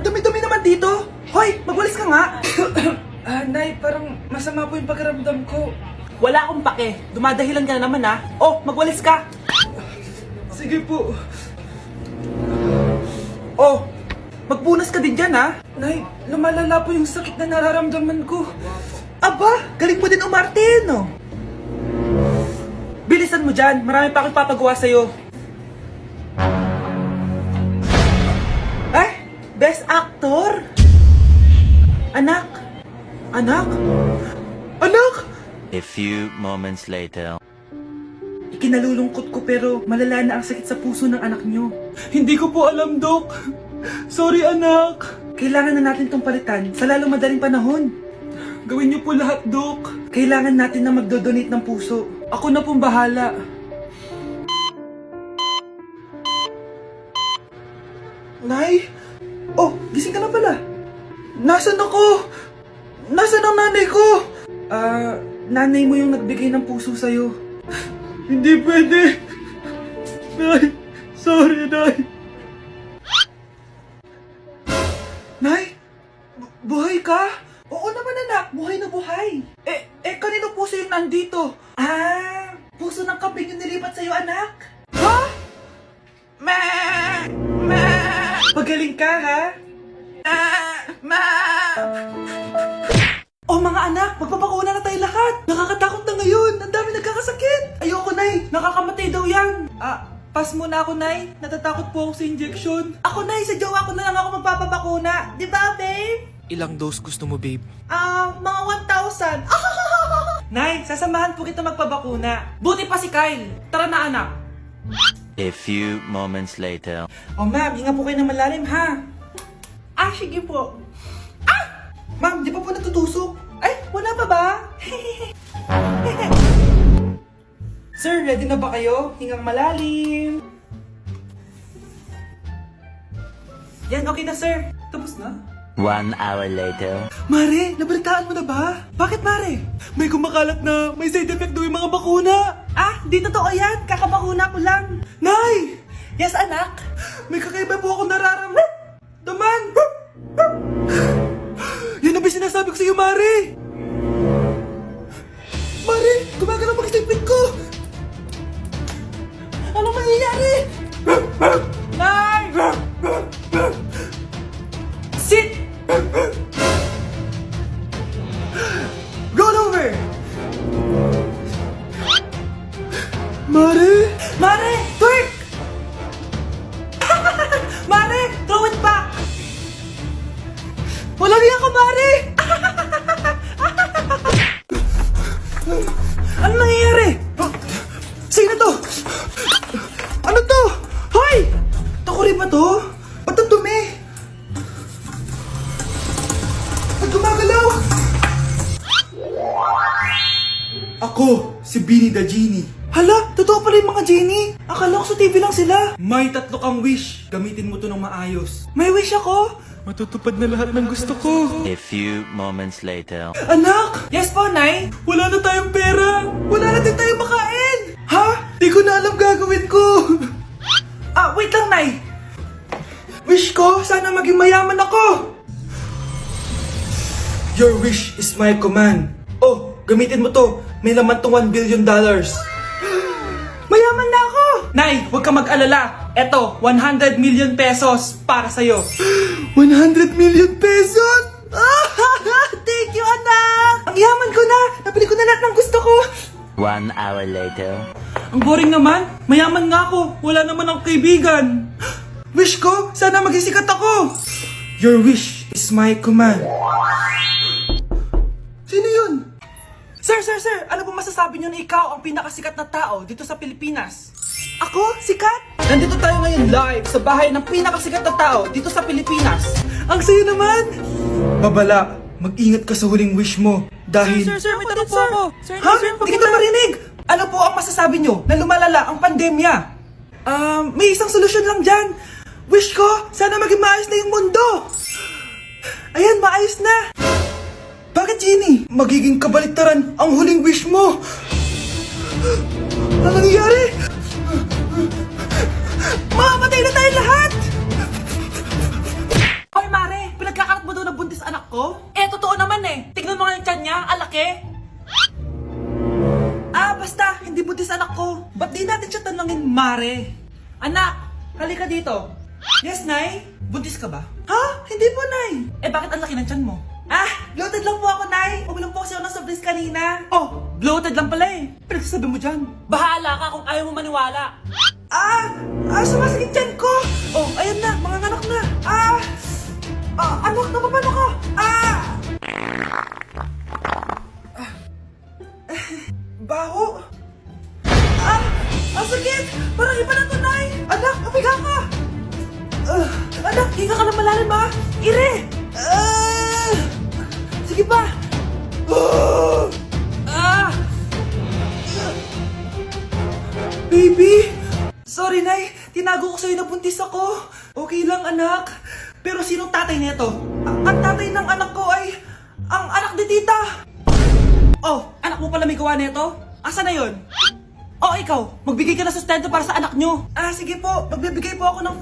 dumi-dumi naman dito. Hoy, magwalis ka nga. Nay, parang masama po yung pakiramdam ko. Wala akong pake. Dumadahilan ka na naman ha. Oh, magwalis ka. Sige po. Oh, magpunas ka din dyan ha. Nay, lumalala po yung sakit na nararamdaman ko. Aba, galing mo din umarte, no? Bilisan mo dyan. Marami pa akong papagawa sa'yo. Best Actor? Anak? Anak? Anak? A few moments later. Ikinalulungkot ko pero malala na ang sakit sa puso ng anak nyo. Hindi ko po alam, Dok. Sorry, anak. Kailangan na natin tong palitan sa lalong madaling panahon. Gawin niyo po lahat, Dok. Kailangan natin na magdodonate ng puso. Ako na pong bahala. Nay? Oh, gising ka na pala. Nasaan ako? Nasaan ang nanay ko? Nanay mo yung nagbigay ng puso sa'yo. Hindi pwede. Nay, sorry, Nay. Nay? Buhay ka? Oo naman, anak. Buhay na buhay. Kanino puso yung nandito? Puso ng kambing yung nilipat sa'yo, anak. Ha? Pagaling ka, ha? Oh, mga anak, magpapakuna na tayo lahat. Nakakatakot na ngayon. Ang dami nagkakasakit. Ayoko, Nay. Nakakamatay daw yan. Pass muna ako, Nay. Natatakot po ako sa injection. Ako, Nay. Sa jowa ko na lang ako magpapabakuna. Di ba, babe? Ilang dose gusto mo, babe? Mga 1,000. Nay, sasamahan po kita magpabakuna. Buti pa si Kyle. Tara na, anak. A few moments later. Oh, ma'am, hinga po kayo ng malalim, ha? Sige po. Ma'am, di pa po natutusok? Ay, wala pa ba? Sir, ready na ba kayo? Hingang malalim. Yan, okay na, sir. Tapos na? 1 hour later. Mare, nabalitaan mo na ba? Bakit, Mare? May kumakalat na may side effect daw yung mga bakuna. Di totoo yan. Kakabakuna ko lang. Nay! Yes, anak? May kakaiba po ako nararamdaman. Yan ang ba sinasabi ko sa'yo, Mare? Mare, gumagalaw mag-stipit ko. Anong mangyayari? Nay! Sit! Roll over! Mare! Mare! Twerk! Mare! Throw it back! Walang iya ka, Mare! Ano nangyayari? Sino to? Ano to? Hoy! Takuri ba to? Ba't ang dumi? Ba't gumagalaw? Ako, si Beanie the Genie. Hala, totoo pala yung mga genie. Akala ko sa TV lang sila. May 3 kang wish. Gamitin mo to ng maayos. May wish ako? Matutupad na lahat ng gusto ko. A few moments later. Anak! Yes po, Nay? Wala na tayong pera. Wala na din tayong makain. Ha? Di ko na alam gagawin ko. Wait lang, Nay. Wish ko, sana maging mayaman ako. Your wish is my command. Oh, gamitin mo to. May laman tong $1 billion. Mayaman na ako! Nay, huwag ka mag-alala. Eto, 100 million pesos para sa'yo. 100 million pesos? Thank you, anak! Ang yaman ko na! Nabili ko na lahat ng gusto ko! 1 hour later. Ang boring naman. Mayaman nga ako. Wala naman akong kaibigan. Wish ko, sana maging sikat ako. Your wish is my command. Sino yun? Sir! Ano po masasabi niyo na ikaw ang pinakasikat na tao dito sa Pilipinas? Ako? Sikat? Nandito tayo ngayon live sa bahay ng pinakasikat na tao dito sa Pilipinas. Ang sayo naman! Babala, mag-ingat ka sa huling wish mo dahil... Sir, may tanong po ako. Sir, Ha? Hindi kita marinig! Ano po ang masasabi niyo na lumalala ang pandemya? May isang solusyon lang dyan. Wish ko, sana maging maayos na yung mundo. Ayan, maayos na. Bakit, Genie? Magiging kabaliktaran ang huling wish mo. Ano nangyayari? Mamamatay na tayo lahat! Hoy, Mare! ko? Eh, totoo naman eh. Tignan mo nga yung tiyan niya, alaki. Basta, hindi buntis anak ko. Ba't di natin siya tanungin, Mare? Anak, halika dito. Yes, Nay? Buntis ka ba? Ha? Hindi po, Nay. Eh, bakit ang laki ng tiyan mo? Bloated lang po ako, Nay. Uminom po kasi ako ng soft drinks kanina. Oh, bloated lang pala eh. Pinagsasabi mo dyan. Bahala ka kung ayaw mo maniwala. Sumasakit tiyan ko. Oh, ayan na, mga anak na. Anak, napapano ko? Baho. Ang sakit. Parang iba na to, Nay. Anak, papiga ka. Anak, hinga ka na malalim, ha? Ire. Sige pa. Baby. Sorry, Nay. Tinago ko sa'yo na buntis ako. Okay lang, anak. Pero sinong tatay nito? Ang tatay ng anak ko ay ang anak ni tita. Oh, anak mo pala may gawa nito? Asa na yon? Oh, ikaw, magbigay ka ng sustento para sa anak nyo. Sige po, magbibigay po ako ng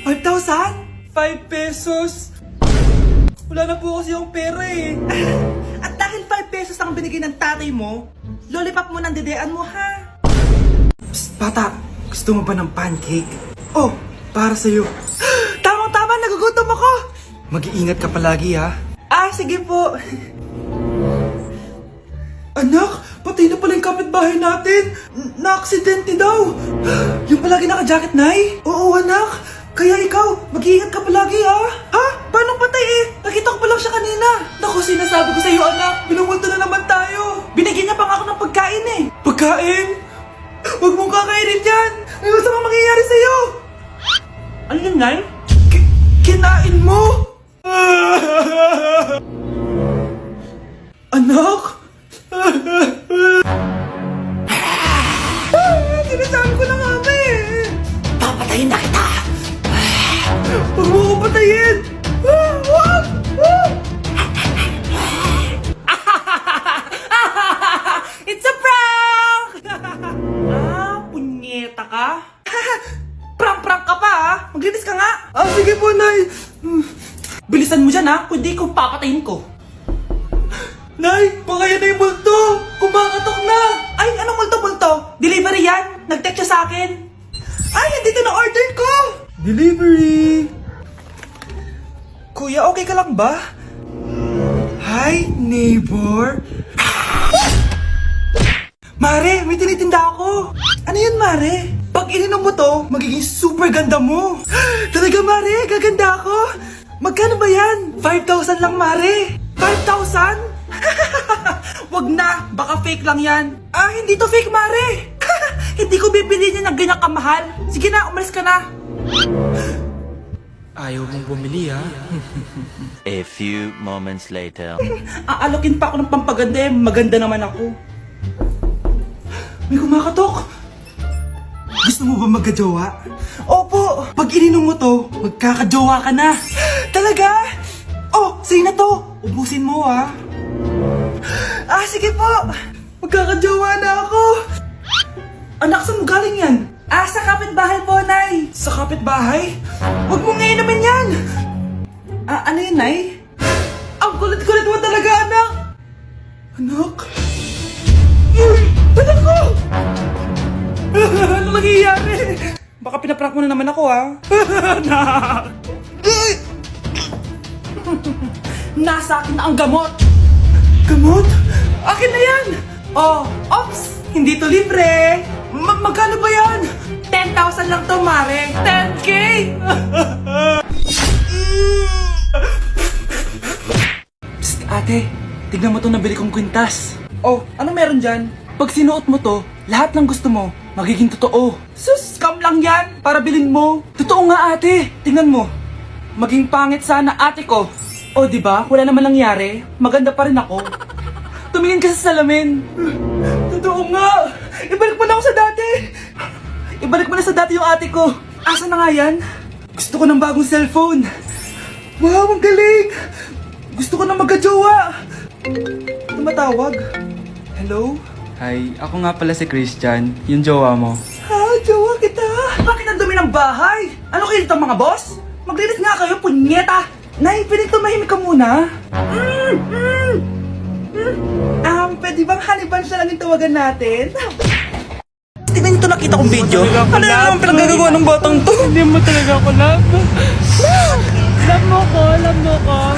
5. 5,000? 5 pesos? Wala na po kasi yung pera eh. At dahil 5 pesos ang binigay ng tatay mo, lollipop mo ng dedean mo, ha? Psst, bata, gusto mo ba ng pancake? Oh, para sa'yo. Tamang-tama, nagugutom ako. Mag-iingat ka palagi, ha? Sige po. Anak, patay na pala yung kapitbahay natin. Na-aksidente daw. Yung palagi naka-jacket, Nay? Oo, anak. Kaya ikaw, mag-iingat ka palagi, ha? Ha? Paano patay eh? Nakita ko pa lang siya kanina. Naku, sinasabi ko sa iyo, anak. Binumulto na naman tayo. Binigyan niya pa nga ako ng pagkain eh. Pagkain? Huwag mong kakainin yan. Ano gusto mong mangyayari sa'yo? Ano yun, Nay? Kinain mo? Anak? Sinasabi ko na nga ba eh. Papatayin na kita. Huwag mo ko patayin. Wag! It's a prank! Punyeta ka? Prank-prank ka pa ha? Maglinis ka nga. Sige po, Nay. Bilisan mo dyan ha, kundi kung papatayin ko. Nay, baka yan na yung multo! Kumakatok na! Ay, anong multo-multo? Delivery yan! Nag-text siya sa akin! Ay, nandito na order ko! Delivery! Kuya, okay ka lang ba? Hi, neighbor! Mare, may tinitinda ako! Ano yun, Mare? Pag ininom mo to, magiging super ganda mo! Talaga, Mare, gaganda ako! Magkano ba yan? 5,000 lang, Mare! 5,000? Wag na, baka fake lang yan. Hindi to fake, Mare. Hindi ko bibili niya ng ganyan kamahal. Sige na, umalis ka na. Ayaw mong bumili, ha? A few moments later. Aalokin pa ako ng pampaganda eh. Maganda naman ako. May kumakatok. Gusto mo ba magkajowa? Opo, pag ininom mo to, magkakajowa ka na. Talaga? Oh, sa'yo na to. Ubusin mo, ha. Sige po. Magkakajowa na ako. Anak, saan mo galing yan? Sa kapitbahay po, Nay. Sa kapitbahay? Huwag mo ngayon naman yan. Ano yun, Nay? Ang kulit-kulit mo talaga, anak. Anak? Uy! Anak ko! Ano nangyayari? Baka pinaprank mo na naman ako, ha? Anak! Nasa akin na ang gamot! Gamot? Akin na yan! Ops! Hindi to libre! Magkano ba yan? 10,000 lang to, Mare! 10K! Psst, ate! Tignan mo to nabili kong kwintas. Ano meron dyan? Pag sinuot mo to, lahat ng gusto mo, magiging totoo. Sus, scam lang yan! Para bilhin mo. Totoo nga, ate! Tignan mo. Maging pangit sana ate ko. Di ba? Wala naman nangyari. Maganda pa rin ako. Tumingin ka sa salamin. Totoo nga. Ibalik mo na ako sa dati. Ibalik mo na sa dati yung ate ko. Asa na nga yan? Gusto ko ng bagong cellphone. Wow, ang galing. Gusto ko na magka-jowa. Tumatawag. Hello? Hi, ako nga pala si Christian, yung jowa mo. Jowa kita. Bakit ang dumi ng bahay? Ano kayo dito mga boss? Maglinis nga kayo, punyeta. Nay, pwede tumahimik ka muna? Pwede bang honey bunch na lang yung tawagan natin? Di ba ito nakita kong video? Ano na naman pinagagawa ng batang to? Hindi mo talaga ako love. Love mo ko.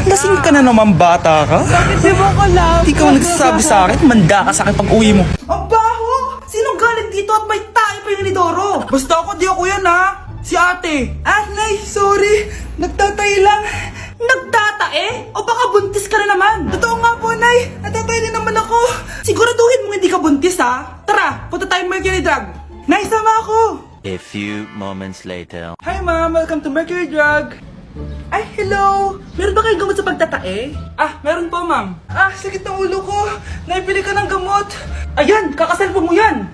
Lasing ka na naman, bata ka? Hindi mo ko love. Di ka mo nagsasabi sa akin, manda ka sa akin pag uwi mo. Ang baho! Sinong galing dito at may tae pa yung Lidoro? Basta ako, di ako yan ha! Si ate! Nay, sorry! Nagtatay lang! Nagtatae? O baka buntis ka na naman? Totoo nga po, Nay! Natatay din naman ako! Siguraduhin mo hindi ka buntis ha! Tara, punta tayo Mercury Drug! Nay, sama ako! A few moments later. Hi ma'am, welcome to Mercury Drug. Ay, hello! Meron ba kayong gamot sa pagtatae? Meron po ma'am. Sakit ng ulo ko. Naipili ka ng gamot. Ayan, kakasalpon mo yan.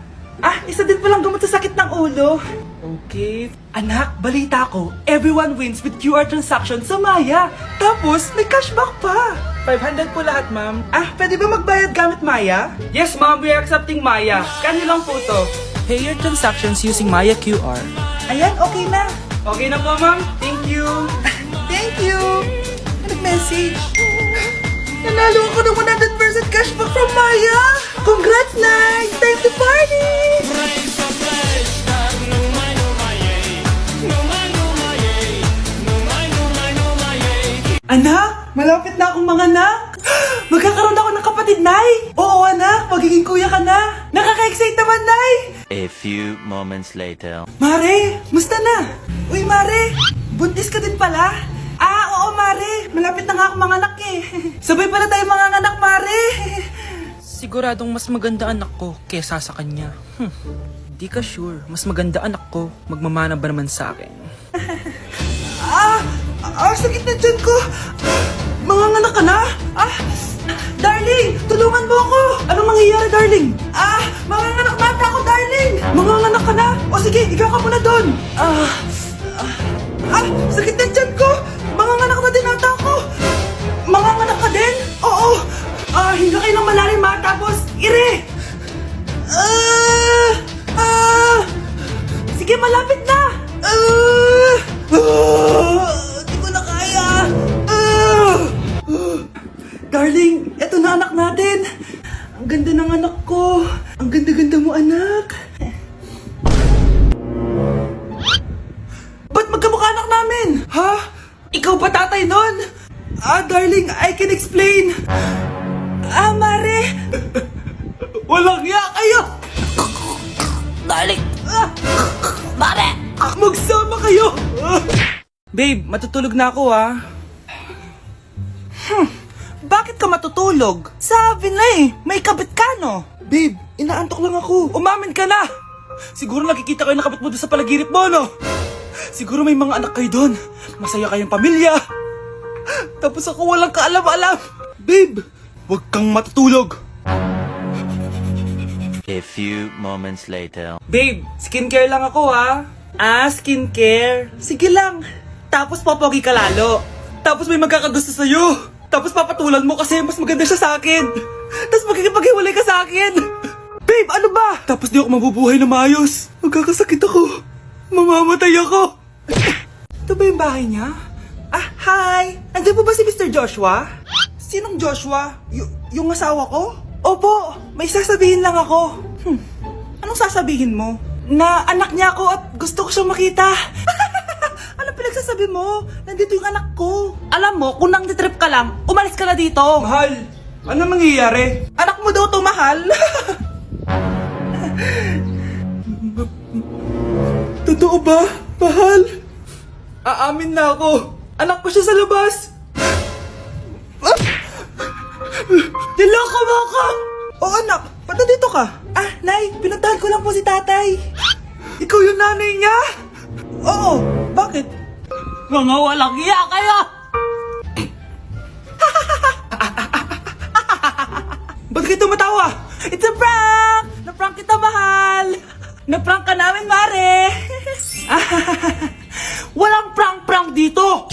Isa din palang gamot sa sakit ng ulo. Okay. Anak, balita ko, everyone wins with QR transaction sa Maya. Tapos, may cashback pa. 500 po lahat, ma'am. Pwede ba magbayad gamit Maya? Yes, ma'am. We are accepting Maya. Kanilang po to. Pay your transactions using Maya QR. Ayan, okay na. Okay na po, ma'am. Thank you. Thank you. Nag-message. Nanalo ako ng 100% cashback from Maya. Congrats, Nay. Time to party. Anak, malapit na akong mga anak. Magkakaroon ako ng kapatid, Nay. Oo, anak. Magiging kuya ka na. Nakaka-excite naman, Nay. A few moments later. Mare, musta na? Uy, Mare, buntis ka din pala? Oo, Mare. Malapit na nga akong mga anak eh. Sabay pala tayo mga anak, Mare. Siguradong mas maganda anak ko kesa sa kanya. Di ka sure. Mas maganda anak ko. Magmamana ba naman sa akin? Sakit na dyan ko. Mga anak ka na? Darling, tulungan mo ako. Anong mangyayari, darling? Mga anak bata ako, darling. Mga anak ka na? O sige, ikaw ka muna doon. Sakit na dyan ko. Mga anak na din ata ako. Mga anak ka din? Oo. Hinga kayo ng malalim ha, tapos ire. Sige, malapit na. Di ko na kaya. Darling, eto na anak natin. Ang ganda ng anak ko. Ang ganda-ganda mo, anak. Ba't magkamukha anak namin? Ha? Ikaw ba tatay nun? Darling, I can explain. Mare. Walang hiya kayo. Darling. Mare. Magsama kayo. Babe, matutulog na ako Bakit ka matutulog? Sabi na may kabit ka no? Babe, inaantok lang ako. Umamin ka na! Siguro nakikita kayo ng kabit mo doon sa palagirit mo, no? Siguro may mga anak kayo doon. Masaya kayong pamilya. Tapos ako walang kaalam-alam. Babe, huwag kang matutulog. A few moments later. Babe, skincare lang ako skincare. Sige lang. Tapos popogi ka lalo. Tapos may magkakagusto sa'yo. Tapos papatulan mo kasi mas maganda siya sa akin. Tapos magkikipaghiwalay ka sa akin. Babe, ano ba? Tapos di ako mabubuhay na maayos. Magkakasakit ako. Mamamatay ako. Ito ba yung bahay niya? Hi! Nandiyan po ba si Mr. Joshua? Sinong Joshua? Yung asawa ko? Opo, may sasabihin lang ako. Anong sasabihin mo? Na anak niya ako at gusto ko siyang makita. Anong pinagsasabi mo? Nandito yung anak ko. Alam mo, kung nang trip ka lang, umalis ka na dito. Mahal, ano mangyayari? Anak mo daw to, mahal. Totoo ba, mahal? Aamin na ako. Anak ko siya sa labas. Niloko mo ako! Oo, anak. Ba't dito ka? Nay, pinuntahan ko lang po si tatay. Ikaw yung nanay niya? Oo. Bakit? Mga walang iya kayo! Ba't kayo tumatawa? It's a prank! Na-prank kita, mahal! Na-prank ka namin, Mare! Walang prank-prank dito!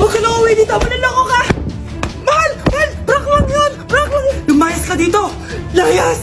Huwag ka na uwi dito! Manaloko ka! Mahal! Mahal! Prank lang yun! Prank lang yun! Lumayas ka dito! Layas!